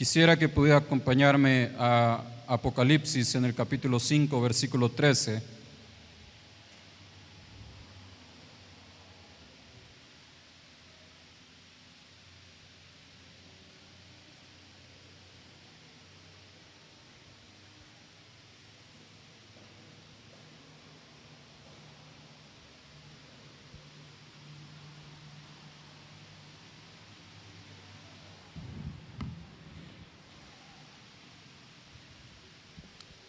Quisiera que pudiera acompañarme a Apocalipsis en el capítulo 5, versículo 13.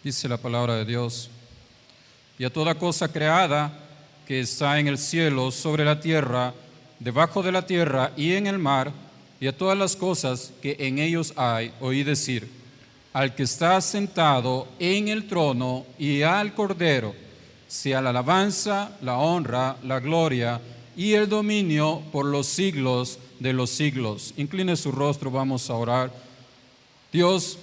Dice la palabra de Dios: y a toda cosa creada que está en el cielo, sobre la tierra, debajo de la tierra y en el mar, y a todas las cosas que en ellos hay, oí decir: al que está sentado en el trono y al Cordero, sea la alabanza, la honra, la gloria y el dominio por los siglos de los siglos. Incline su rostro, vamos a orar. Dios,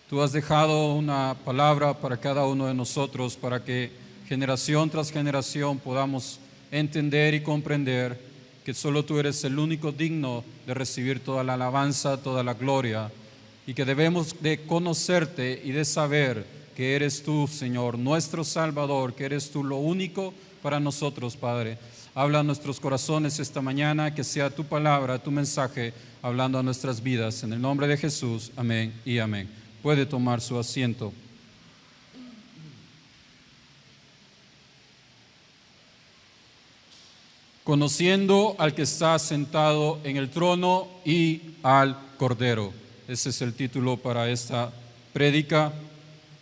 Tú has dejado una palabra para cada uno de nosotros, para que generación tras generación podamos entender y comprender que solo Tú eres el único digno de recibir toda la alabanza, toda la gloria, y que debemos de conocerte y de saber que eres Tú, Señor, nuestro Salvador, que eres Tú lo único para nosotros, Padre. Habla a nuestros corazones esta mañana, que sea Tu palabra, Tu mensaje, hablando a nuestras vidas. En el nombre de Jesús, amén y amén. Puede tomar su asiento. Conociendo al que está sentado en el trono y al Cordero. Ese es el título para esta prédica.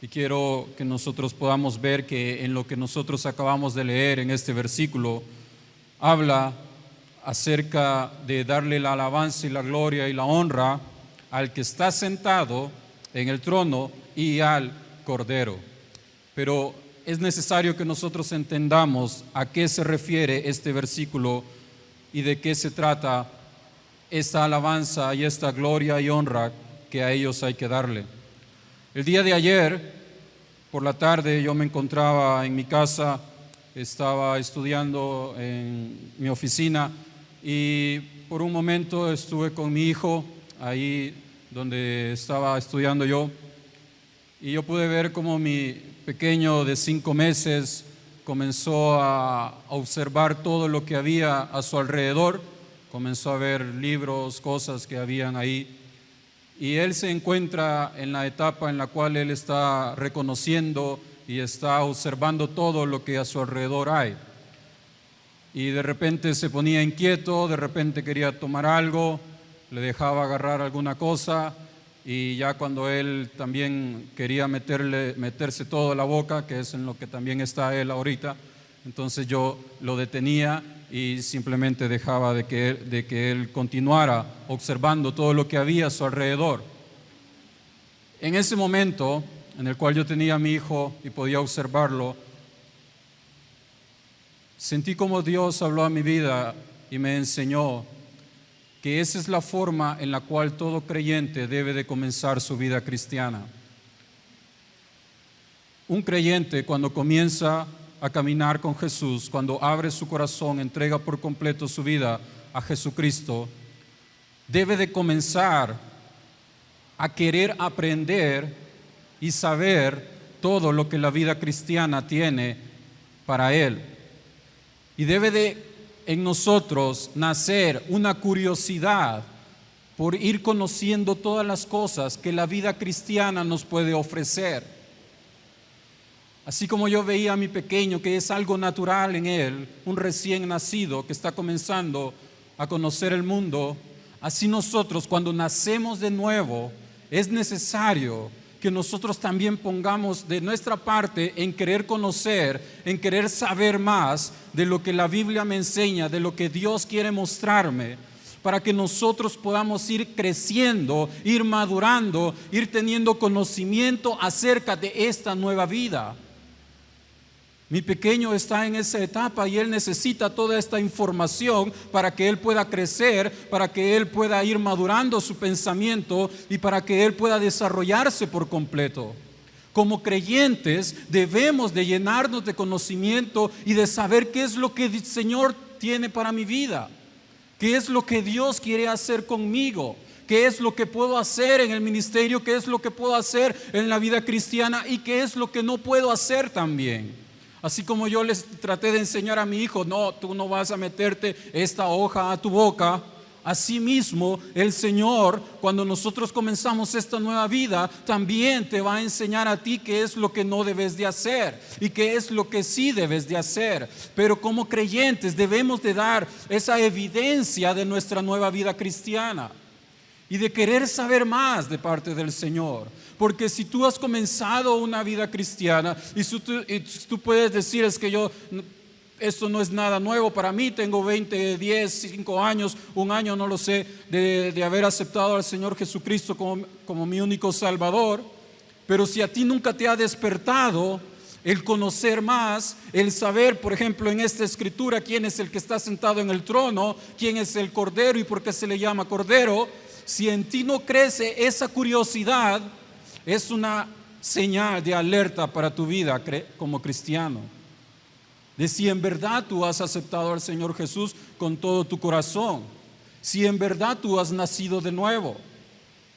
Y quiero que nosotros podamos ver que en lo que nosotros acabamos de leer en este versículo, habla acerca de darle la alabanza y la gloria y la honra al que está sentado en el trono y al Cordero. Pero es necesario que nosotros entendamos a qué se refiere este versículo y de qué se trata esta alabanza y esta gloria y honra que a ellos hay que darle. El día de ayer, por la tarde, yo me encontraba en mi casa, estaba estudiando en mi oficina y por un momento estuve con mi hijo ahí donde estaba estudiando yo, y yo pude ver cómo mi pequeño de 5 meses comenzó a observar todo lo que había a su alrededor, comenzó a ver libros, cosas que habían ahí, y él se encuentra en la etapa en la cual él está reconociendo y está observando todo lo que a su alrededor hay. Y de repente se ponía inquieto, de repente quería tomar algo, le dejaba agarrar alguna cosa, y ya cuando él también quería meterse todo a la boca, que es en lo que también está él ahorita, entonces yo lo detenía y simplemente dejaba de que él continuara observando todo lo que había a su alrededor. En ese momento en el cual yo tenía a mi hijo y podía observarlo, sentí como Dios habló a mi vida y me enseñó que esa es la forma en la cual todo creyente debe de comenzar su vida cristiana. Un creyente, cuando comienza a caminar con Jesús, cuando abre su corazón, entrega por completo su vida a Jesucristo, debe de comenzar a querer aprender y saber todo lo que la vida cristiana tiene para él. Y debe de en nosotros nacer una curiosidad por ir conociendo todas las cosas que la vida cristiana nos puede ofrecer. Así como yo veía a mi pequeño, que es algo natural en él, un recién nacido que está comenzando a conocer el mundo, así nosotros cuando nacemos de nuevo es necesario que nosotros también pongamos de nuestra parte en querer conocer, en querer saber más de lo que la Biblia me enseña, de lo que Dios quiere mostrarme, para que nosotros podamos ir creciendo, ir madurando, ir teniendo conocimiento acerca de esta nueva vida. Mi pequeño está en esa etapa y él necesita toda esta información para que él pueda crecer, para que él pueda ir madurando su pensamiento y para que él pueda desarrollarse por completo. Como creyentes debemos de llenarnos de conocimiento y de saber qué es lo que el Señor tiene para mi vida, qué es lo que Dios quiere hacer conmigo, qué es lo que puedo hacer en el ministerio, qué es lo que puedo hacer en la vida cristiana y qué es lo que no puedo hacer también. Así como yo les traté de enseñar a mi hijo, no, tú no vas a meterte esta hoja a tu boca. Asimismo, el Señor, cuando nosotros comenzamos esta nueva vida, también te va a enseñar a ti qué es lo que no debes de hacer y qué es lo que sí debes de hacer. Pero como creyentes debemos de dar esa evidencia de nuestra nueva vida cristiana y de querer saber más de parte del Señor. Porque si tú has comenzado una vida cristiana y tú puedes decir, es que esto no es nada nuevo para mí, tengo 20, 10, 5 años, un año, no lo sé, de haber aceptado al Señor Jesucristo como mi único Salvador. Pero si a ti nunca te ha despertado el conocer más, el saber, por ejemplo, en esta escritura, quién es el que está sentado en el trono, quién es el Cordero y por qué se le llama Cordero, si en ti no crece esa curiosidad, es una señal de alerta para tu vida como cristiano. De si en verdad tú has aceptado al Señor Jesús con todo tu corazón, si en verdad tú has nacido de nuevo,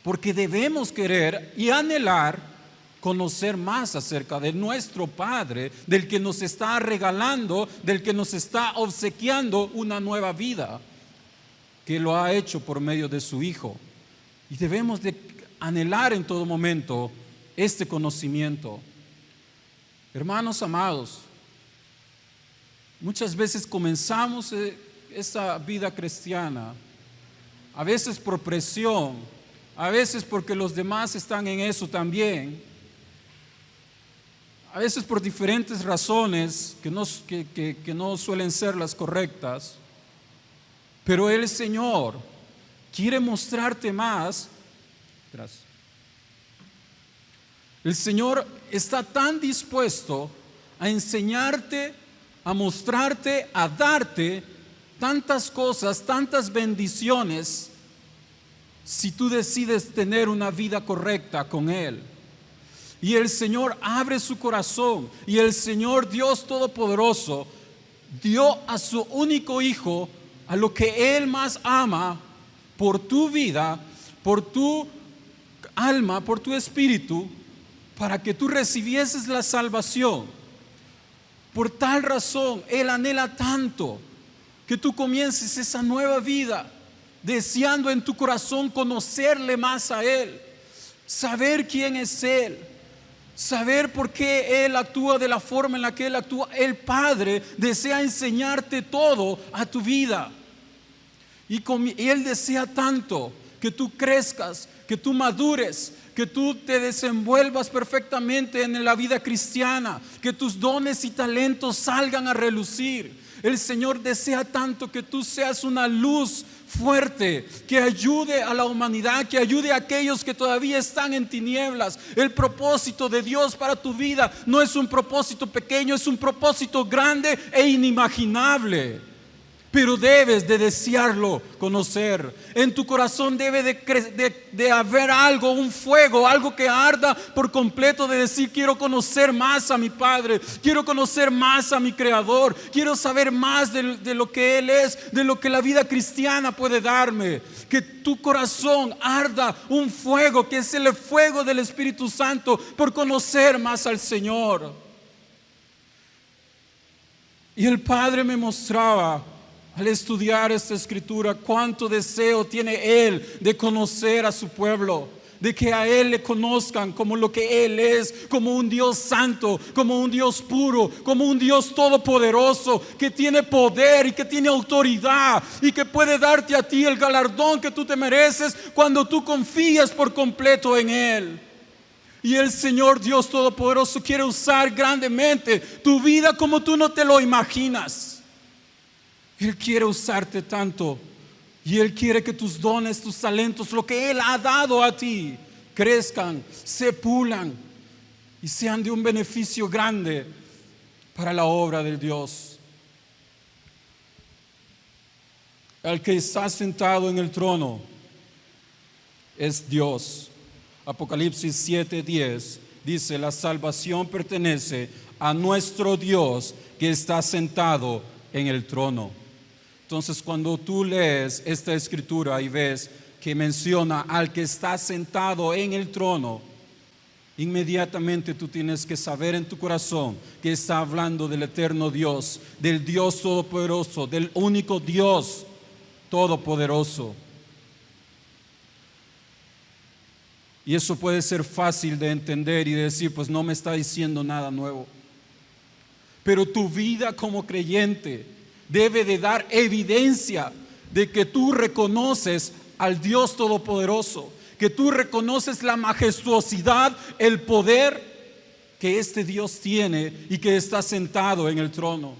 porque debemos querer y anhelar conocer más acerca de nuestro Padre, del que nos está regalando, del que nos está obsequiando una nueva vida, que lo ha hecho por medio de su Hijo. Y debemos de anhelar en todo momento este conocimiento. Hermanos amados, muchas veces comenzamos esa vida cristiana, a veces por presión, a veces porque los demás están en eso también, a veces por diferentes razones que no suelen ser las correctas, pero el Señor quiere mostrarte más. Gracias. El Señor está tan dispuesto a enseñarte, a mostrarte, a darte tantas cosas, tantas bendiciones, si tú decides tener una vida correcta con Él. Y el Señor abre su corazón, y el Señor Dios Todopoderoso dio a su único Hijo, a lo que Él más ama, por tu vida, por tu alma, por tu espíritu, para que tú recibieses la salvación. Por tal razón, Él anhela tanto que tú comiences esa nueva vida, deseando en tu corazón conocerle más a Él, saber quién es Él, saber por qué Él actúa de la forma en la que Él actúa. El Padre desea enseñarte todo a tu vida. Y Él desea tanto que tú crezcas, que tú madures, que tú te desenvuelvas perfectamente en la vida cristiana, que tus dones y talentos salgan a relucir. El Señor desea tanto que tú seas una luz fuerte, que ayude a la humanidad, que ayude a aquellos que todavía están en tinieblas. El propósito de Dios para tu vida no es un propósito pequeño, es un propósito grande e inimaginable. Pero debes de desearlo conocer. En tu corazón debe de haber algo, un fuego, algo que arda por completo, de decir: quiero conocer más a mi Padre, quiero conocer más a mi Creador, quiero saber más de lo que Él es, de lo que la vida cristiana puede darme. Que tu corazón arda un fuego, que es el fuego del Espíritu Santo, por conocer más al Señor. Y el Padre me mostraba, al estudiar esta escritura, cuánto deseo tiene Él de conocer a su pueblo, de que a Él le conozcan como lo que Él es, como un Dios santo, como un Dios puro, como un Dios todopoderoso, que tiene poder y que tiene autoridad y que puede darte a ti el galardón que tú te mereces cuando tú confías por completo en Él. Y el Señor Dios Todopoderoso quiere usar grandemente tu vida como tú no te lo imaginas. Él quiere usarte tanto, y Él quiere que tus dones, tus talentos, lo que Él ha dado a ti, crezcan, se pulan y sean de un beneficio grande para la obra del Dios. El que está sentado en el trono es Dios. Apocalipsis 7:10 dice: la salvación pertenece a nuestro Dios, que está sentado en el trono. Entonces, cuando tú lees esta escritura y ves que menciona al que está sentado en el trono, inmediatamente tú tienes que saber en tu corazón que está hablando del eterno Dios, del Dios todopoderoso, del único Dios todopoderoso. Y eso puede ser fácil de entender y de decir, pues no me está diciendo nada nuevo. Pero tu vida como creyente debe de dar evidencia de que tú reconoces al Dios todopoderoso, que tú reconoces la majestuosidad, el poder que este Dios tiene y que está sentado en el trono.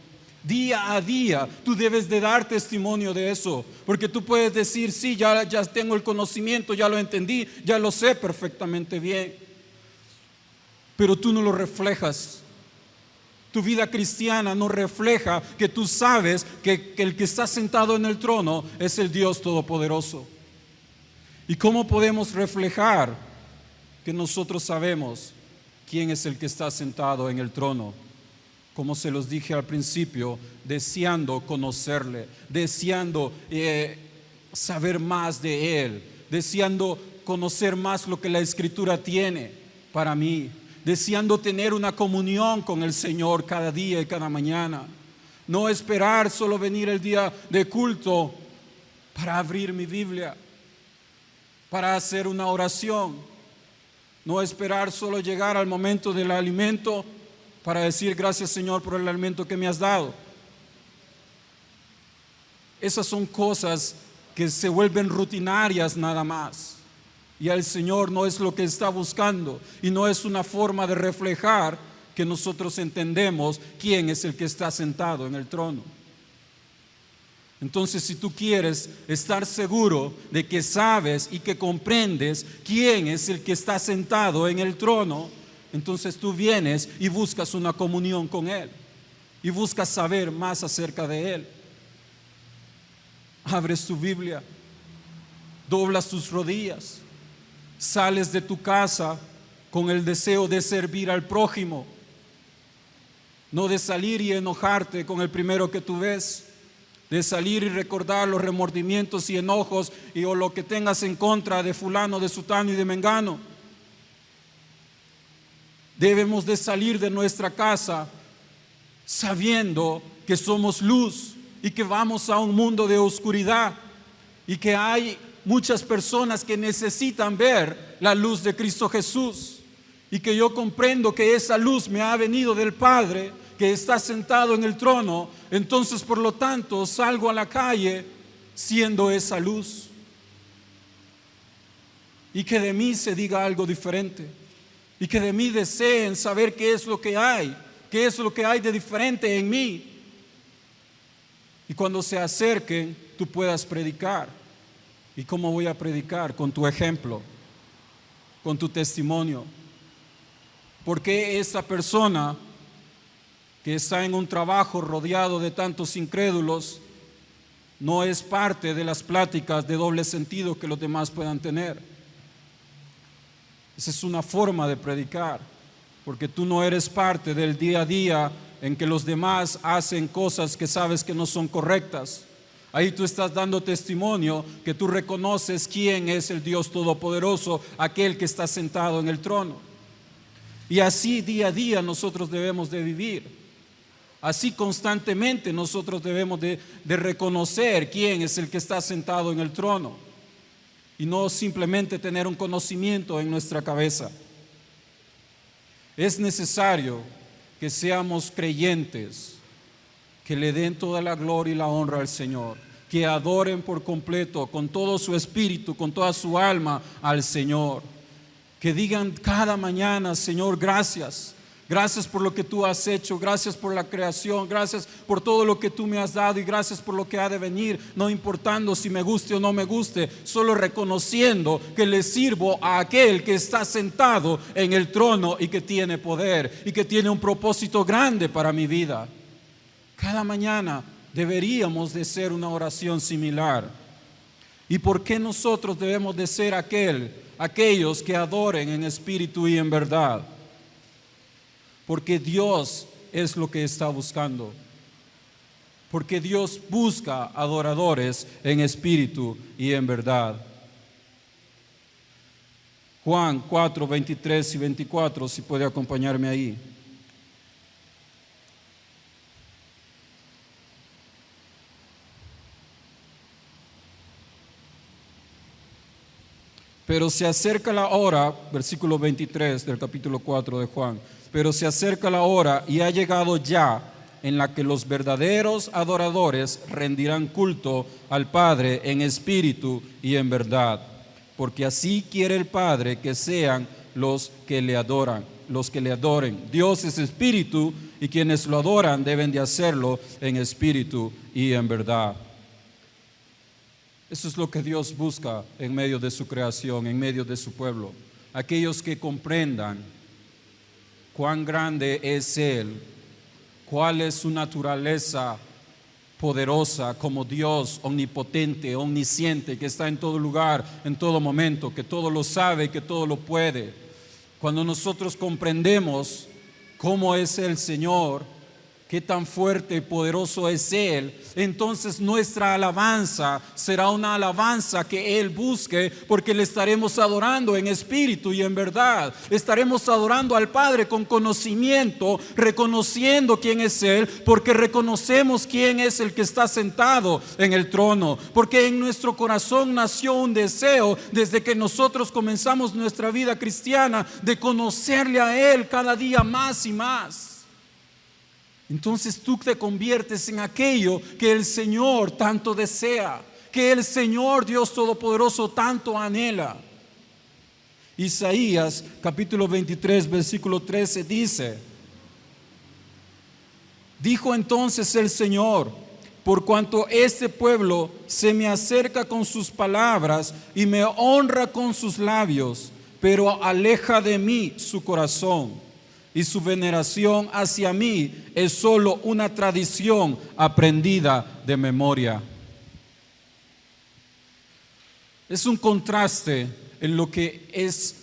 Día a día tú debes de dar testimonio de eso, porque tú puedes decir, sí, ya tengo el conocimiento, ya lo entendí, ya lo sé perfectamente bien, pero tú no lo reflejas. Tu vida cristiana no refleja que tú sabes que el que está sentado en el trono es el Dios todopoderoso. ¿Y cómo podemos reflejar que nosotros sabemos quién es el que está sentado en el trono? Como se los dije al principio, deseando conocerle, deseando saber más de Él, deseando conocer más lo que la Escritura tiene para mí, deseando tener una comunión con el Señor cada día y cada mañana. No esperar solo venir el día de culto para abrir mi Biblia, para hacer una oración. No esperar solo llegar al momento del alimento para decir gracias Señor por el alimento que me has dado. Esas son cosas que se vuelven rutinarias nada más. Y al Señor no es lo que está buscando y no es una forma de reflejar que nosotros entendemos quién es el que está sentado en el trono. Entonces, si tú quieres estar seguro de que sabes y que comprendes quién es el que está sentado en el trono, entonces tú vienes y buscas una comunión con Él y buscas saber más acerca de Él. Abres tu Biblia, doblas tus rodillas, sales de tu casa con el deseo de servir al prójimo, no de salir y enojarte con el primero que tú ves, de salir y recordar los remordimientos y enojos o lo que tengas en contra de fulano, de sutano y de mengano. Debemos de salir de nuestra casa sabiendo que somos luz y que vamos a un mundo de oscuridad y que hay muchas personas que necesitan ver la luz de Cristo Jesús, y que yo comprendo que esa luz me ha venido del Padre que está sentado en el trono. Entonces, por lo tanto, salgo a la calle siendo esa luz, y que de mí se diga algo diferente, y que de mí deseen saber qué es lo que hay de diferente en mí. Y cuando se acerquen, tú puedas predicar. ¿Y cómo voy a predicar? Con tu ejemplo, con tu testimonio. Porque esa persona que está en un trabajo rodeado de tantos incrédulos no es parte de las pláticas de doble sentido que los demás puedan tener. Esa es una forma de predicar, porque tú no eres parte del día a día en que los demás hacen cosas que sabes que no son correctas. Ahí tú estás dando testimonio que tú reconoces quién es el Dios Todopoderoso, aquel que está sentado en el trono. Y así día a día nosotros debemos de vivir. Así constantemente nosotros debemos de reconocer quién es el que está sentado en el trono, y no simplemente tener un conocimiento en nuestra cabeza. Es necesario que seamos creyentes, que le den toda la gloria y la honra al Señor, que adoren por completo, con todo su espíritu, con toda su alma al Señor, que digan cada mañana: Señor, gracias. Gracias por lo que tú has hecho, gracias por la creación, gracias por todo lo que tú me has dado, y gracias por lo que ha de venir, no importando si me guste o no me guste, solo reconociendo que le sirvo a aquel que está sentado en el trono y que tiene poder y que tiene un propósito grande para mi vida. Cada mañana deberíamos de ser una oración similar. ¿Y por qué nosotros debemos de ser aquellos que adoren en espíritu y en verdad? Porque Dios es lo que está buscando. Porque Dios busca adoradores en espíritu y en verdad. Juan 4, 23 y 24, si puede acompañarme ahí. Pero se acerca la hora, versículo 23 del capítulo 4 de Juan, pero se acerca la hora y ha llegado ya en la que los verdaderos adoradores rendirán culto al Padre en espíritu y en verdad, porque así quiere el Padre que sean los que le adoran, los que le adoren. Dios es espíritu y quienes lo adoran deben de hacerlo en espíritu y en verdad. Eso es lo que Dios busca en medio de su creación, en medio de su pueblo. Aquellos que comprendan cuán grande es Él, cuál es su naturaleza poderosa como Dios omnipotente, omnisciente, que está en todo lugar, en todo momento, que todo lo sabe, que todo lo puede. Cuando nosotros comprendemos cómo es el Señor, qué tan fuerte y poderoso es Él, entonces nuestra alabanza será una alabanza que Él busque, porque le estaremos adorando en espíritu y en verdad. Estaremos adorando al Padre con conocimiento, reconociendo quién es Él, porque reconocemos quién es el que está sentado en el trono, porque en nuestro corazón nació un deseo desde que nosotros comenzamos nuestra vida cristiana de conocerle a Él cada día más y más. Entonces tú te conviertes en aquello que el Señor tanto desea, que el Señor Dios Todopoderoso tanto anhela. Isaías capítulo 23 versículo 13 dice: dijo entonces el Señor, por cuanto este pueblo se me acerca con sus palabras y me honra con sus labios, pero aleja de mí su corazón, y su veneración hacia mí es solo una tradición aprendida de memoria. Es un contraste en lo que es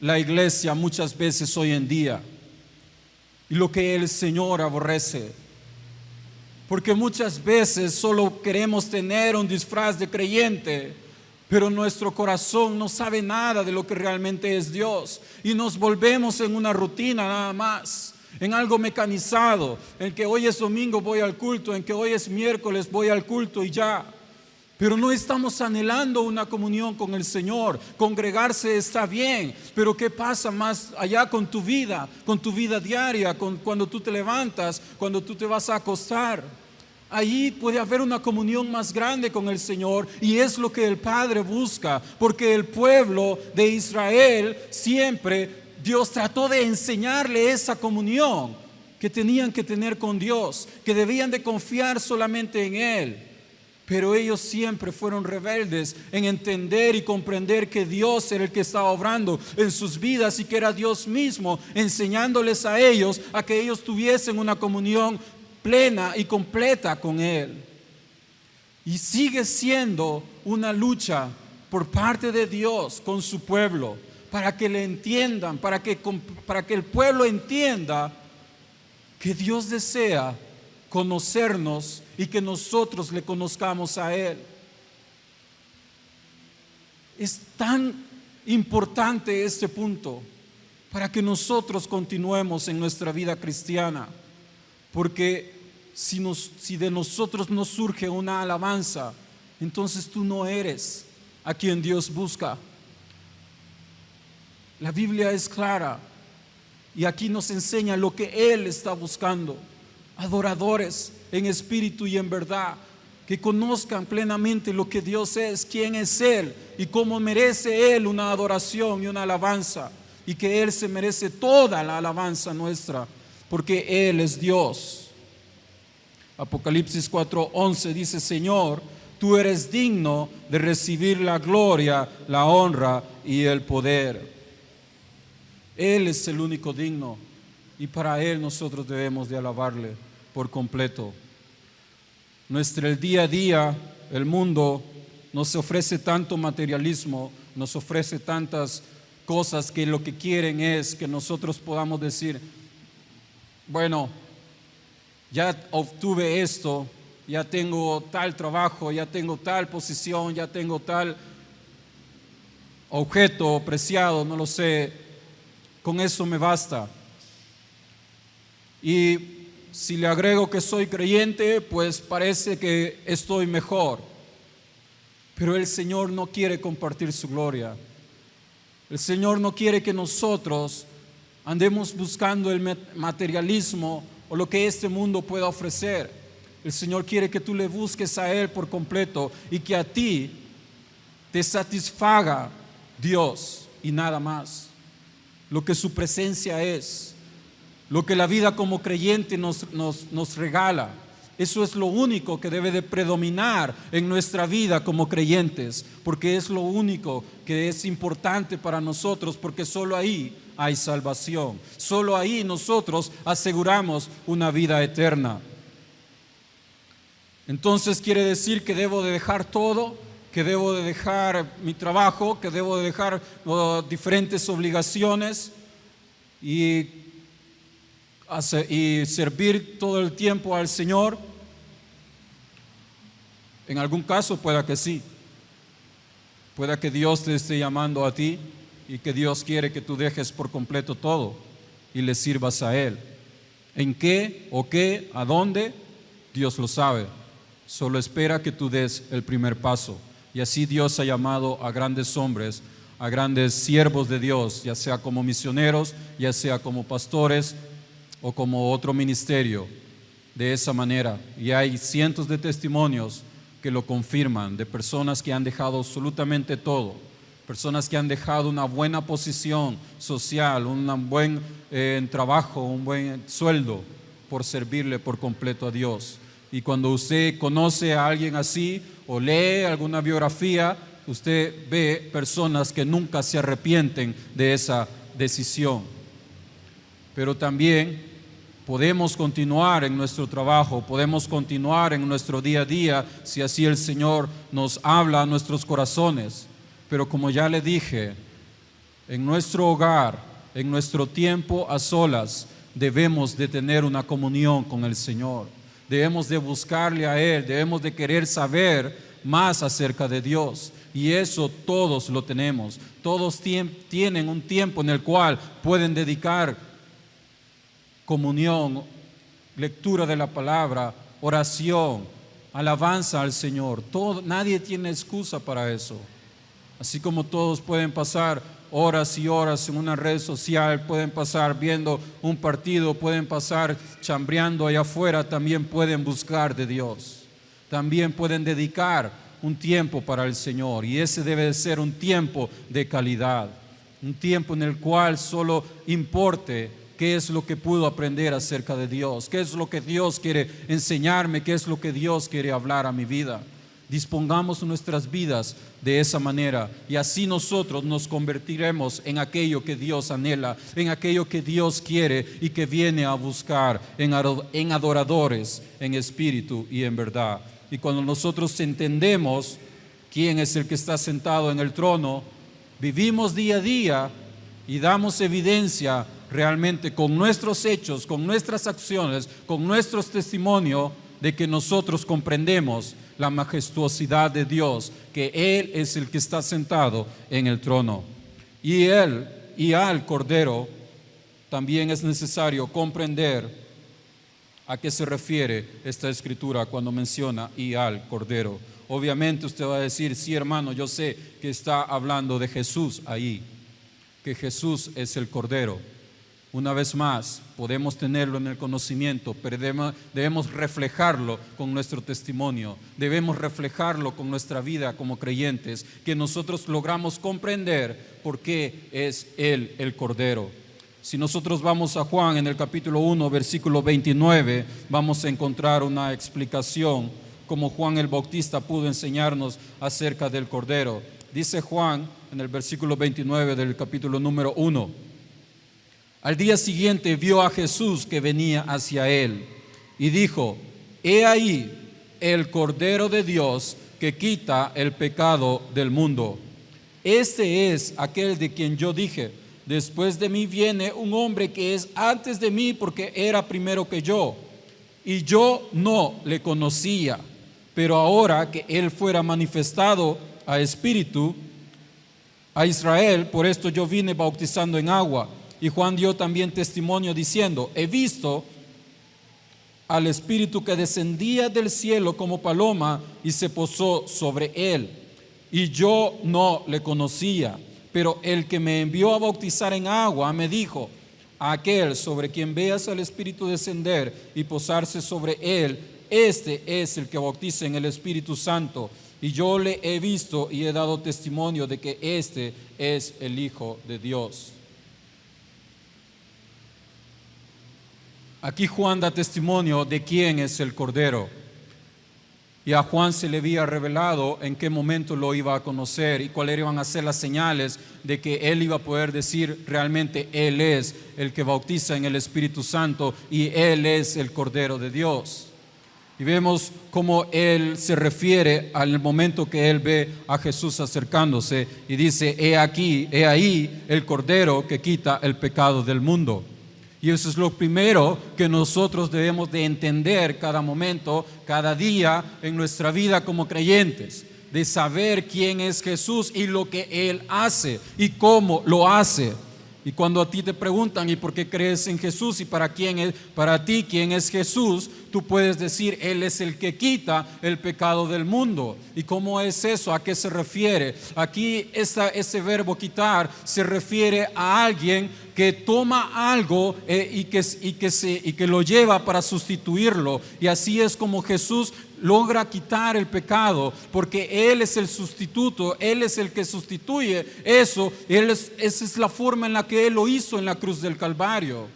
la iglesia muchas veces hoy en día y lo que el Señor aborrece. Porque muchas veces solo queremos tener un disfraz de creyente, pero nuestro corazón no sabe nada de lo que realmente es Dios, y nos volvemos en una rutina nada más, en algo mecanizado, en que hoy es domingo voy al culto, en que hoy es miércoles voy al culto y ya. Pero no estamos anhelando una comunión con el Señor. Congregarse está bien, pero ¿qué pasa más allá con tu vida diaria, cuando tú te levantas, cuando tú te vas a acostar? Allí puede haber una comunión más grande con el Señor, y es lo que el Padre busca, porque el pueblo de Israel siempre Dios trató de enseñarle esa comunión que tenían que tener con Dios, que debían de confiar solamente en Él. Pero ellos siempre fueron rebeldes en entender y comprender que Dios era el que estaba obrando en sus vidas, y que era Dios mismo enseñándoles a ellos a que ellos tuviesen una comunión plena y completa con Él. Y sigue siendo una lucha por parte de Dios con su pueblo, para que le entiendan, para que el pueblo entienda que Dios desea conocernos y que nosotros le conozcamos a Él. Es tan importante este punto para que nosotros continuemos en nuestra vida cristiana, porque si de nosotros no surge una alabanza, entonces tú no eres a quien Dios busca. La Biblia es clara y aquí nos enseña lo que Él está buscando: adoradores en espíritu y en verdad, que conozcan plenamente lo que Dios es, quién es Él y cómo merece Él una adoración y una alabanza, y que Él se merece toda la alabanza nuestra, porque Él es Dios. Apocalipsis 4:11 dice: Señor, tú eres digno de recibir la gloria, la honra y el poder. Él es el único digno, y para Él nosotros debemos de alabarle por completo. El día a día, el mundo nos ofrece tanto materialismo, nos ofrece tantas cosas que lo que quieren es que nosotros podamos decir: bueno, ya obtuve esto, ya tengo tal trabajo, ya tengo tal posición, ya tengo tal objeto preciado, no lo sé, con eso me basta. Y si le agrego que soy creyente, pues parece que estoy mejor. Pero el Señor no quiere compartir su gloria. El Señor no quiere que nosotros andemos buscando el materialismo o lo que este mundo pueda ofrecer. El Señor quiere que tú le busques a Él por completo y que a ti te satisfaga Dios y nada más. Lo que su presencia es, lo que la vida como creyente nos regala. Eso es lo único que debe de predominar en nuestra vida como creyentes, porque es lo único que es importante para nosotros, porque solo ahí hay salvación. Solo ahí nosotros aseguramos una vida eterna. Entonces quiere decir que debo de dejar todo, que debo de dejar mi trabajo, que debo de dejar diferentes obligaciones y servir todo el tiempo al Señor. En algún caso pueda que sí, pueda que Dios te esté llamando a ti y que Dios quiere que tú dejes por completo todo y le sirvas a Él. ¿En qué o qué, a dónde? Dios lo sabe. Solo espera que tú des el primer paso. Y así Dios ha llamado a grandes hombres, a grandes siervos de Dios, ya sea como misioneros, ya sea como pastores o como otro ministerio, de esa manera. Y hay cientos de testimonios que lo confirman, de personas que han dejado absolutamente todo, personas que han dejado una buena posición social, un buen trabajo, un buen sueldo por servirle por completo a Dios. Y cuando usted conoce a alguien así o lee alguna biografía, usted ve personas que nunca se arrepienten de esa decisión. Pero también podemos continuar en nuestro trabajo, podemos continuar en nuestro día a día si así el Señor nos habla a nuestros corazones. Pero como ya le dije, en nuestro hogar, en nuestro tiempo a solas, debemos de tener una comunión con el Señor. Debemos de buscarle a Él, debemos de querer saber más acerca de Dios. Y eso todos lo tenemos. Todos tienen un tiempo en el cual pueden dedicar comunión, lectura de la palabra, oración, alabanza al Señor. Nadie tiene excusa para eso. Así como todos pueden pasar horas y horas en una red social, pueden pasar viendo un partido, pueden pasar chambreando allá afuera, también pueden buscar de Dios. También pueden dedicar un tiempo para el Señor, y ese debe de ser un tiempo de calidad, un tiempo en el cual solo importe qué es lo que puedo aprender acerca de Dios, qué es lo que Dios quiere enseñarme, qué es lo que Dios quiere hablar a mi vida. Dispongamos nuestras vidas de esa manera y así nosotros nos convertiremos en aquello que Dios anhela, en aquello que Dios quiere y que viene a buscar en adoradores, en espíritu y en verdad. Y cuando nosotros entendemos quién es el que está sentado en el trono, vivimos día a día y damos evidencia realmente con nuestros hechos, con nuestras acciones, con nuestros testimonios de que nosotros comprendemos la majestuosidad de Dios, que Él es el que está sentado en el trono. Y Él y al Cordero también es necesario comprender a qué se refiere esta escritura cuando menciona y al Cordero. Obviamente usted va a decir, sí hermano, yo sé que está hablando de Jesús ahí, que Jesús es el Cordero. Una vez más, podemos tenerlo en el conocimiento, pero debemos reflejarlo con nuestro testimonio, debemos reflejarlo con nuestra vida como creyentes, que nosotros logramos comprender por qué es Él el Cordero. Si nosotros vamos a Juan en el capítulo 1, versículo 29, vamos a encontrar una explicación como Juan el Bautista pudo enseñarnos acerca del Cordero. Dice Juan en el versículo 29 del capítulo número 1. Al día siguiente vio a Jesús que venía hacia él y dijo: he ahí el Cordero de Dios que quita el pecado del mundo. Este es aquel de quien yo dije: después de mí viene un hombre que es antes de mí, porque era primero que yo, y yo no le conocía, pero ahora que él fuera manifestado a espíritu, a Israel, por esto yo vine bautizando en agua. Y Juan dio también testimonio diciendo, he visto al Espíritu que descendía del cielo como paloma y se posó sobre él. Y yo no le conocía, pero el que me envió a bautizar en agua me dijo, aquel sobre quien veas al Espíritu descender y posarse sobre él, este es el que bautiza en el Espíritu Santo. Y yo le he visto y he dado testimonio de que este es el Hijo de Dios. Aquí Juan da testimonio de quién es el Cordero. Y a Juan se le había revelado en qué momento lo iba a conocer y cuáles iban a ser las señales de que él iba a poder decir realmente él es el que bautiza en el Espíritu Santo y él es el Cordero de Dios. Y vemos cómo él se refiere al momento que él ve a Jesús acercándose y dice, he aquí, he ahí el Cordero que quita el pecado del mundo. Y eso es lo primero que nosotros debemos de entender cada momento, cada día en nuestra vida como creyentes, de saber quién es Jesús y lo que Él hace y cómo lo hace. Y cuando a ti te preguntan, ¿y por qué crees en Jesús? Y para ti, ¿quién es Jesús? Tú puedes decir, Él es el que quita el pecado del mundo. ¿Y cómo es eso? ¿A qué se refiere? Aquí ese verbo quitar se refiere a alguien que toma algo y que lo lleva para sustituirlo. Y así es como Jesús logra quitar el pecado, porque Él es el sustituto, Él es el que sustituye eso. Esa es la forma en la que Él lo hizo en la cruz del Calvario.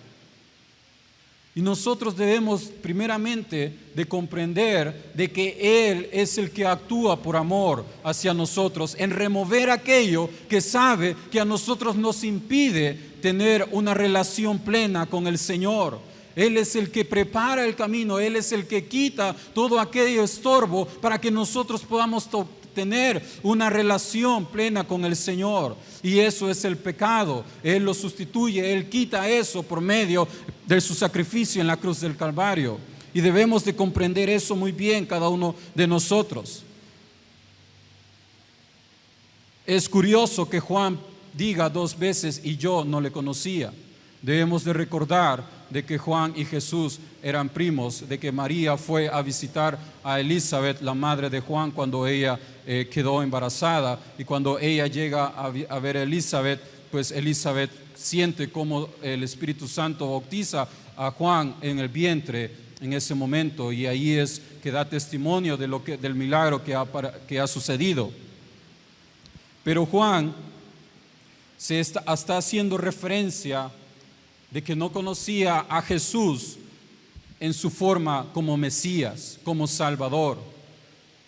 Y nosotros debemos primeramente de comprender de que Él es el que actúa por amor hacia nosotros, en remover aquello que sabe que a nosotros nos impide tener una relación plena con el Señor. Él es el que prepara el camino, Él es el que quita todo aquello estorbo para que nosotros podamos tener una relación plena con el Señor. Y eso es el pecado. Él lo sustituye, Él quita eso por medio de su sacrificio en la cruz del Calvario. Y debemos de comprender eso muy bien cada uno de nosotros. Es curioso que Juan diga 2 veces, y yo no le conocía. Debemos de recordar de que Juan y Jesús eran primos, de que María fue a visitar a Elizabeth, la madre de Juan, cuando ella quedó embarazada. Y cuando ella llega a ver a Elizabeth, pues Elizabeth siente como el Espíritu Santo bautiza a Juan en el vientre en ese momento. Y ahí es que da testimonio de del milagro que ha sucedido. Pero Juan está haciendo referencia de que no conocía a Jesús en su forma como Mesías, como Salvador,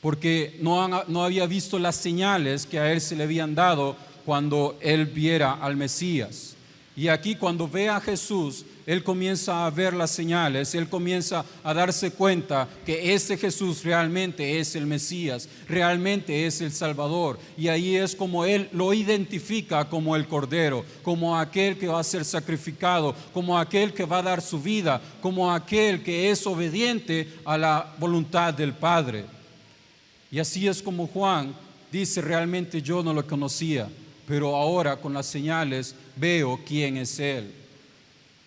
porque no había visto las señales que a él se le habían dado cuando él viera al Mesías. Y aquí cuando ve a Jesús, él comienza a ver las señales, él comienza a darse cuenta que este Jesús realmente es el Mesías, realmente es el Salvador. Y ahí es como él lo identifica como el Cordero, como aquel que va a ser sacrificado, como aquel que va a dar su vida, como aquel que es obediente a la voluntad del Padre. Y así es como Juan dice, realmente yo no lo conocía, pero ahora con las señales veo quién es Él.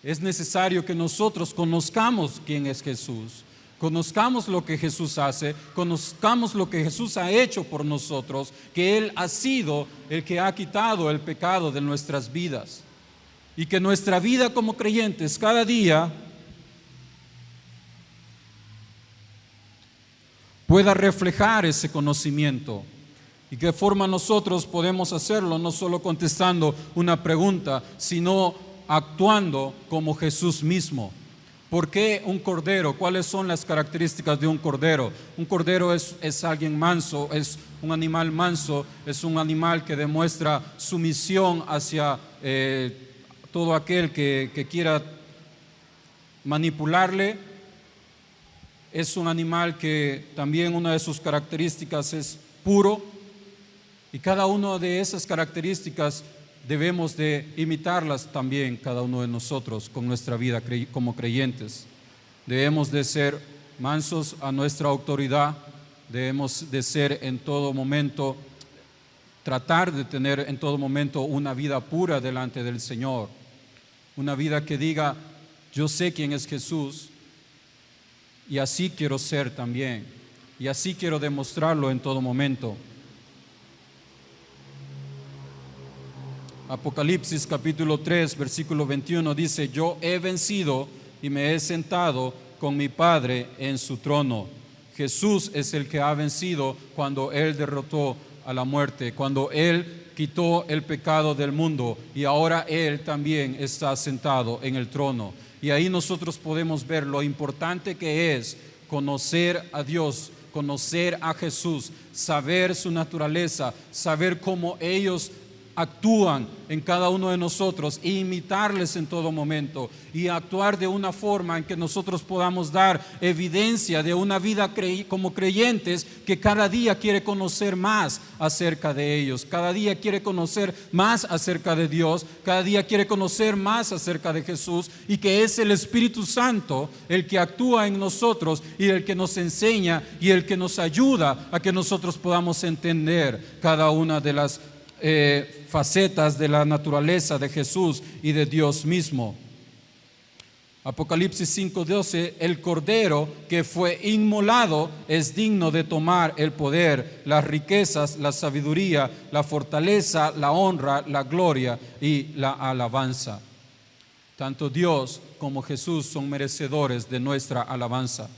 Es necesario que nosotros conozcamos quién es Jesús, conozcamos lo que Jesús hace, conozcamos lo que Jesús ha hecho por nosotros, que Él ha sido el que ha quitado el pecado de nuestras vidas. Y que nuestra vida como creyentes cada día pueda reflejar ese conocimiento. ¿Y qué forma nosotros podemos hacerlo? No solo contestando una pregunta, sino actuando como Jesús mismo. ¿Por qué un cordero? ¿Cuáles son las características de un cordero? Un cordero es alguien manso, es un animal manso, es un animal que demuestra sumisión hacia todo aquel que quiera manipularle. Es un animal que también una de sus características es puro. Y cada una de esas características debemos de imitarlas también cada uno de nosotros con nuestra vida como creyentes. Debemos de ser mansos a nuestra autoridad, debemos de ser en todo momento tratar de tener en todo momento una vida pura delante del Señor, una vida que diga, yo sé quién es Jesús y así quiero ser también, y así quiero demostrarlo en todo momento. Apocalipsis capítulo 3, versículo 21 dice, yo he vencido y me he sentado con mi Padre en su trono. Jesús es el que ha vencido cuando Él derrotó a la muerte, cuando Él quitó el pecado del mundo y ahora Él también está sentado en el trono. Y ahí nosotros podemos ver lo importante que es conocer a Dios, conocer a Jesús, saber su naturaleza, saber cómo ellos actúan en cada uno de nosotros e imitarles en todo momento y actuar de una forma en que nosotros podamos dar evidencia de una vida como creyentes que cada día quiere conocer más acerca de ellos, cada día quiere conocer más acerca de Dios, cada día quiere conocer más acerca de Jesús, y que es el Espíritu Santo el que actúa en nosotros y el que nos enseña y el que nos ayuda a que nosotros podamos entender cada una de las facetas de la naturaleza de Jesús y de Dios mismo. Apocalipsis 5:12, el Cordero que fue inmolado es digno de tomar el poder, las riquezas, la sabiduría, la fortaleza, la honra, la gloria y la alabanza. Tanto Dios como Jesús son merecedores de nuestra alabanza.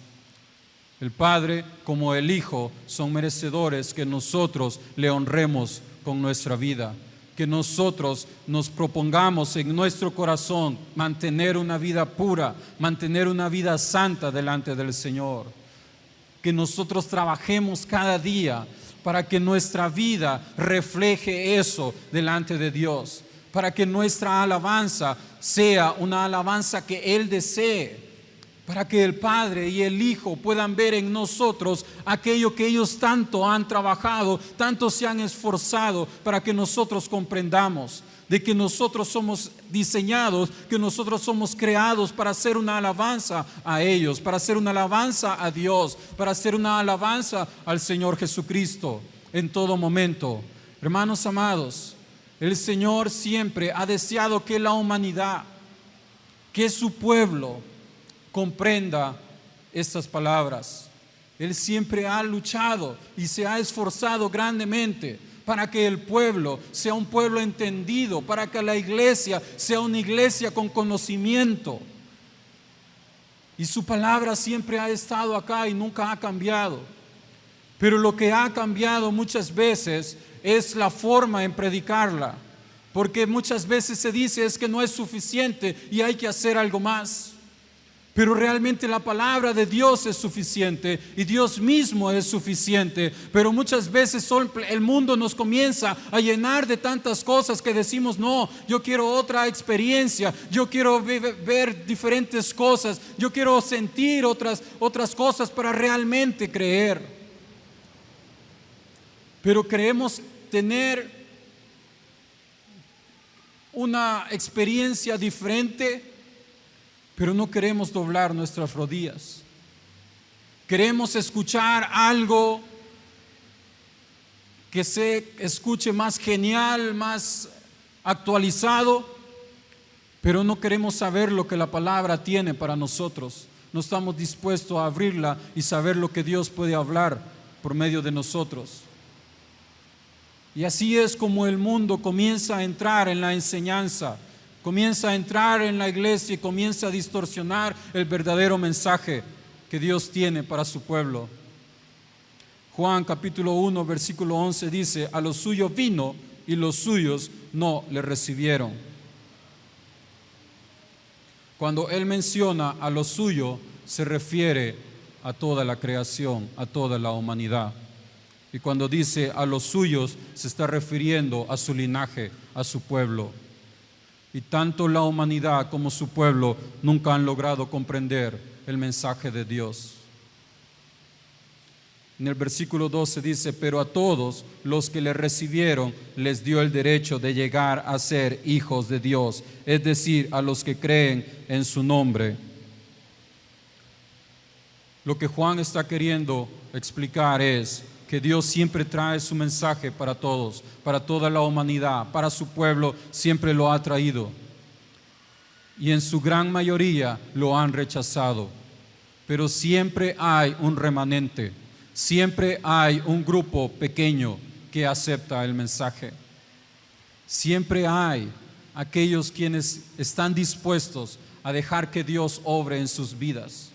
El Padre como el Hijo son merecedores que nosotros le honremos con nuestra vida, que nosotros nos propongamos en nuestro corazón mantener una vida pura, mantener una vida santa delante del Señor, que nosotros trabajemos cada día para que nuestra vida refleje eso delante de Dios, para que nuestra alabanza sea una alabanza que Él desee, para que el Padre y el Hijo puedan ver en nosotros aquello que ellos tanto han trabajado, tanto se han esforzado para que nosotros comprendamos, de que nosotros somos diseñados, que nosotros somos creados para hacer una alabanza a ellos, para hacer una alabanza a Dios, para hacer una alabanza al Señor Jesucristo en todo momento. Hermanos amados, el Señor siempre ha deseado que la humanidad, que su pueblo, comprenda estas palabras. Él siempre ha luchado y se ha esforzado grandemente para que el pueblo sea un pueblo entendido, para que la iglesia sea una iglesia con conocimiento. Y su palabra siempre ha estado acá y nunca ha cambiado. Pero lo que ha cambiado muchas veces es la forma en predicarla, porque muchas veces se dice es que no es suficiente y hay que hacer algo más. Pero realmente la palabra de Dios es suficiente y Dios mismo es suficiente. Pero muchas veces el mundo nos comienza a llenar de tantas cosas que decimos, no, yo quiero otra experiencia, yo quiero ver diferentes cosas, yo quiero sentir otras cosas para realmente creer. Pero queremos tener una experiencia diferente, pero no queremos doblar nuestras rodillas. Queremos escuchar algo que se escuche más genial, más actualizado, pero no queremos saber lo que la palabra tiene para nosotros. No estamos dispuestos a abrirla y saber lo que Dios puede hablar por medio de nosotros. Y así es como el mundo comienza a entrar en la enseñanza, comienza a entrar en la iglesia y comienza a distorsionar el verdadero mensaje que Dios tiene para su pueblo. Juan capítulo 1 versículo 11 dice, a los suyos vino y los suyos no le recibieron. Cuando Él menciona a lo suyo, se refiere a toda la creación, a toda la humanidad. Y cuando dice a los suyos, se está refiriendo a su linaje, a su pueblo. Y tanto la humanidad como su pueblo nunca han logrado comprender el mensaje de Dios. En el versículo 12 dice, pero a todos los que le recibieron les dio el derecho de llegar a ser hijos de Dios, es decir, a los que creen en su nombre. Lo que Juan está queriendo explicar es que Dios siempre trae su mensaje para todos, para toda la humanidad, para su pueblo, siempre lo ha traído. Y en su gran mayoría lo han rechazado. Pero siempre hay un remanente, siempre hay un grupo pequeño que acepta el mensaje. Siempre hay aquellos quienes están dispuestos a dejar que Dios obre en sus vidas,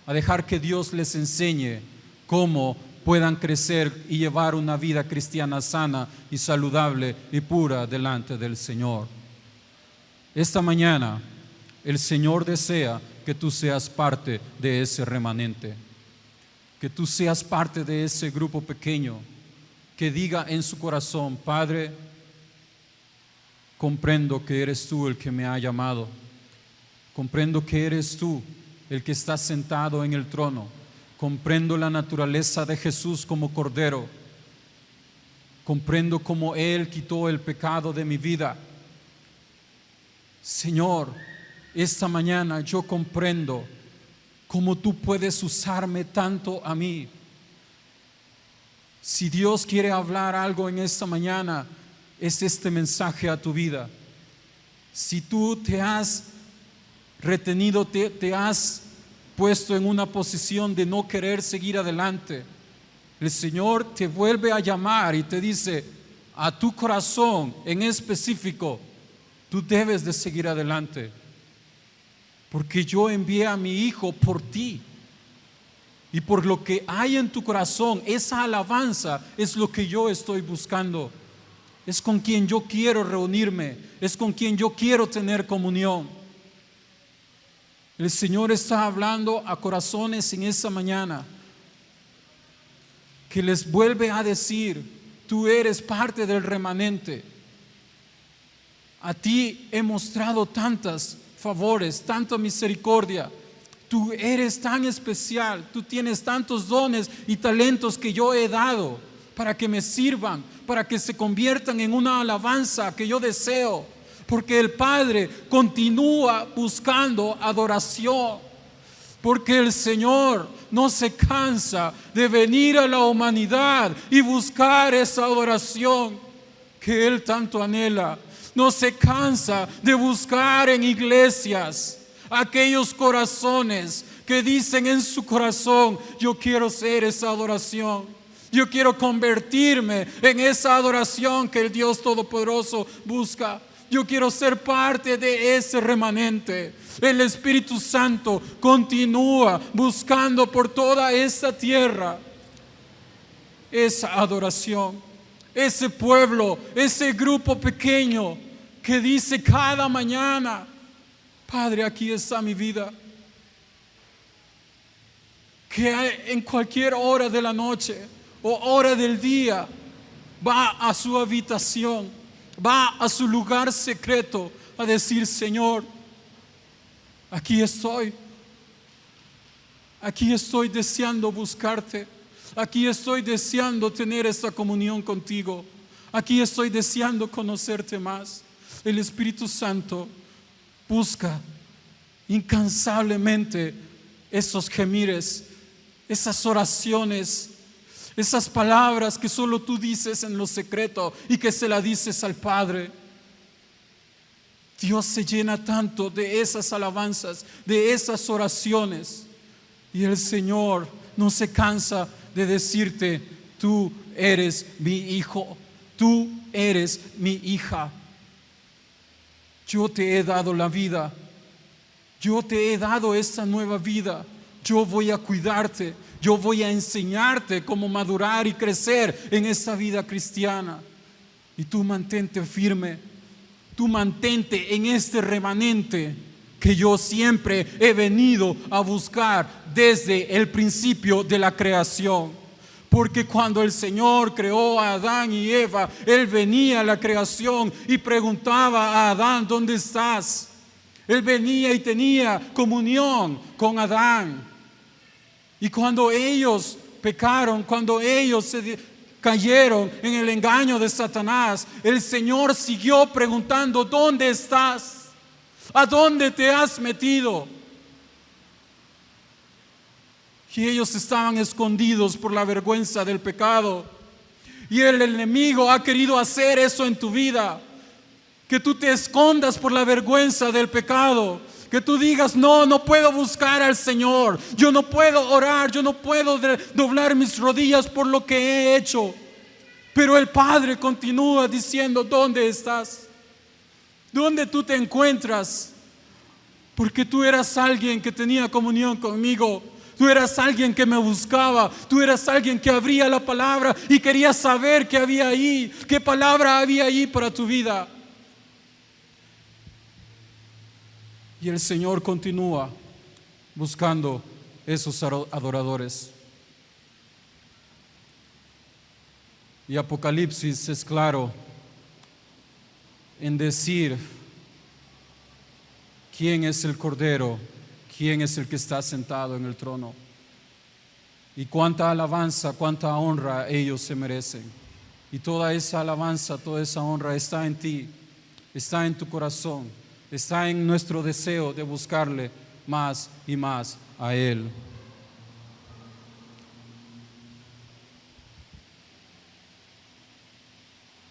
a dejar que Dios les enseñe cómo puedan crecer y llevar una vida cristiana sana y saludable y pura delante del Señor. Esta mañana el Señor desea que tú seas parte de ese remanente, que tú seas parte de ese grupo pequeño que diga en su corazón: Padre, comprendo que eres tú el que me ha llamado, comprendo que eres tú el que está sentado en el trono, comprendo la naturaleza de Jesús como Cordero, comprendo cómo Él quitó el pecado de mi vida. Señor, esta mañana yo comprendo cómo tú puedes usarme tanto a mí. Si Dios quiere hablar algo en esta mañana, es este mensaje a tu vida. Si tú te has retenido, te has puesto en una posición de no querer seguir adelante, el Señor te vuelve a llamar y te dice a tu corazón en específico: tú debes de seguir adelante, porque yo envié a mi Hijo por ti. Y por lo que hay en tu corazón, esa alabanza es lo que yo estoy buscando. Es con quien yo quiero reunirme, es con quien yo quiero tener comunión. El Señor está hablando a corazones en esta mañana, que les vuelve a decir: tú eres parte del remanente. A ti he mostrado tantos favores, tanta misericordia. Tú eres tan especial, tú tienes tantos dones y talentos que yo he dado para que me sirvan, para que se conviertan en una alabanza que yo deseo, porque el Padre continúa buscando adoración, porque el Señor no se cansa de venir a la humanidad y buscar esa adoración que Él tanto anhela. No se cansa de buscar en iglesias aquellos corazones que dicen en su corazón: yo quiero ser esa adoración, yo quiero convertirme en esa adoración que el Dios Todopoderoso busca. Yo quiero ser parte de ese remanente. El Espíritu Santo continúa buscando por toda esta tierra esa adoración, ese pueblo, ese grupo pequeño que dice cada mañana: Padre, aquí está mi vida. Que en cualquier hora de la noche o hora del día va a su habitación, va a su lugar secreto a decir: Señor, aquí estoy deseando buscarte, aquí estoy deseando tener esta comunión contigo, aquí estoy deseando conocerte más. El Espíritu Santo busca incansablemente esos gemires, esas oraciones, esas palabras que solo tú dices en lo secreto y que se la dices al Padre. Dios se llena tanto de esas alabanzas, de esas oraciones, y el Señor no se cansa de decirte: tú eres mi hijo, tú eres mi hija. Yo te he dado la vida, yo te he dado esta nueva vida. Yo voy a cuidarte, yo voy a enseñarte cómo madurar y crecer en esta vida cristiana. Y tú mantente firme, tú mantente en este remanente que yo siempre he venido a buscar desde el principio de la creación. Porque cuando el Señor creó a Adán y Eva, Él venía a la creación y preguntaba a Adán: ¿dónde estás? Él venía y tenía comunión con Adán. Y cuando ellos pecaron, cuando ellos cayeron en el engaño de Satanás, el Señor siguió preguntando: ¿dónde estás? ¿A dónde te has metido? Y ellos estaban escondidos por la vergüenza del pecado. Y el enemigo ha querido hacer eso en tu vida. Que tú te escondas por la vergüenza del pecado. Que tú digas, no puedo buscar al Señor. Yo no puedo orar, yo no puedo doblar mis rodillas por lo que he hecho. Pero el Padre continúa diciendo, ¿dónde estás? ¿Dónde tú te encuentras? Porque tú eras alguien que tenía comunión conmigo. Tú eras alguien que me buscaba. Tú eras alguien que abría la palabra y quería saber qué había ahí, qué palabra había ahí para tu vida. Y el Señor continúa buscando esos adoradores. Y Apocalipsis es claro en decir quién es el Cordero, quién es el que está sentado en el trono y cuánta alabanza, cuánta honra ellos se merecen. Y toda esa alabanza, toda esa honra está en ti, está en tu corazón, está en nuestro deseo de buscarle más y más a Él.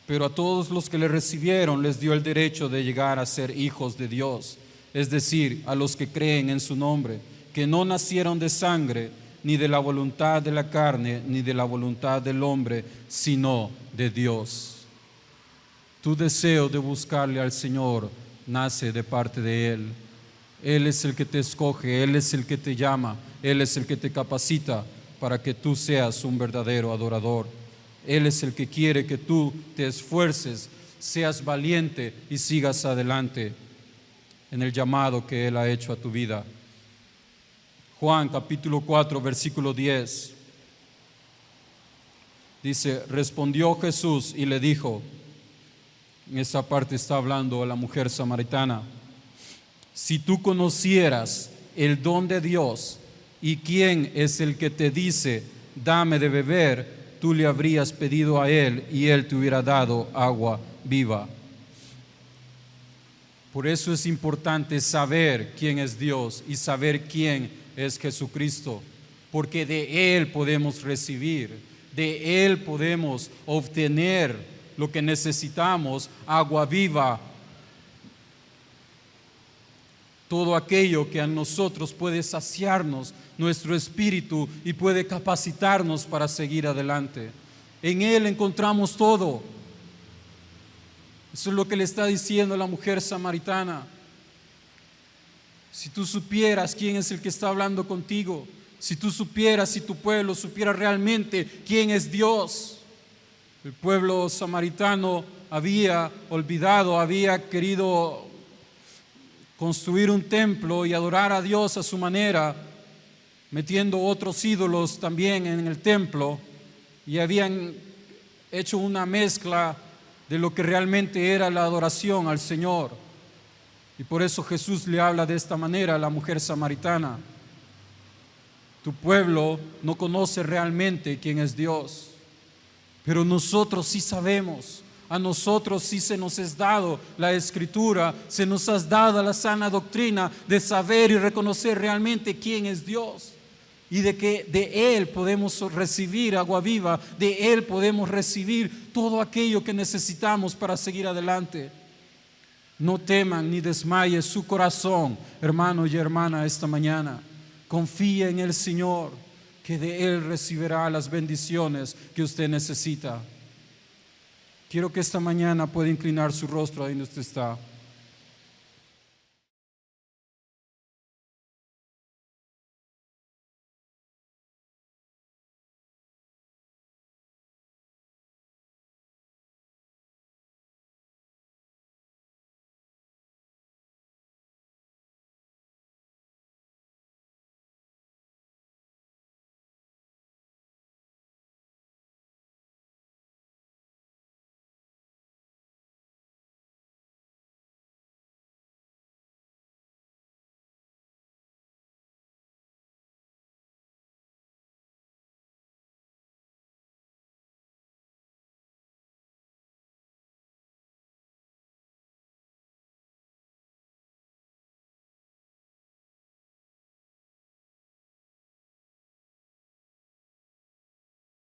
Pero a todos los que le recibieron les dio el derecho de llegar a ser hijos de Dios, es decir, a los que creen en su nombre, que no nacieron de sangre, ni de la voluntad de la carne, ni de la voluntad del hombre, sino de Dios. Tu deseo de buscarle al Señor nace de parte de Él. Él es el que te escoge, Él es el que te llama, Él es el que te capacita para que tú seas un verdadero adorador. Él es el que quiere que tú te esfuerces, seas valiente y sigas adelante en el llamado que Él ha hecho a tu vida. Juan capítulo 4 versículo 10 dice, respondió Jesús y le dijo, en esa parte está hablando a la mujer samaritana, si tú conocieras el don de Dios y quién es el que te dice, dame de beber, tú le habrías pedido a Él y Él te hubiera dado agua viva. Por eso es importante saber quién es Dios y saber quién es Jesucristo, porque de Él podemos recibir, de Él podemos obtener lo que necesitamos, agua viva, todo aquello que a nosotros puede saciarnos nuestro espíritu y puede capacitarnos para seguir adelante. En Él encontramos todo. Eso es lo que le está diciendo la mujer samaritana. Si tú supieras quién es el que está hablando contigo, si tú supieras, si tu pueblo supiera realmente quién es Dios. El pueblo samaritano había olvidado, había querido construir un templo y adorar a Dios a su manera, metiendo otros ídolos también en el templo, y habían hecho una mezcla de lo que realmente era la adoración al Señor. Y por eso Jesús le habla de esta manera a la mujer samaritana. Tu pueblo no conoce realmente quién es Dios, pero nosotros sí sabemos. A nosotros sí se nos es dado la Escritura, se nos ha dado la sana doctrina de saber y reconocer realmente quién es Dios y de que de Él podemos recibir agua viva, de Él podemos recibir todo aquello que necesitamos para seguir adelante. No teman ni desmaye su corazón, hermano y hermana, esta mañana. Confía en el Señor, que de Él recibirá las bendiciones que usted necesita. Quiero que esta mañana pueda inclinar su rostro ahí donde usted está.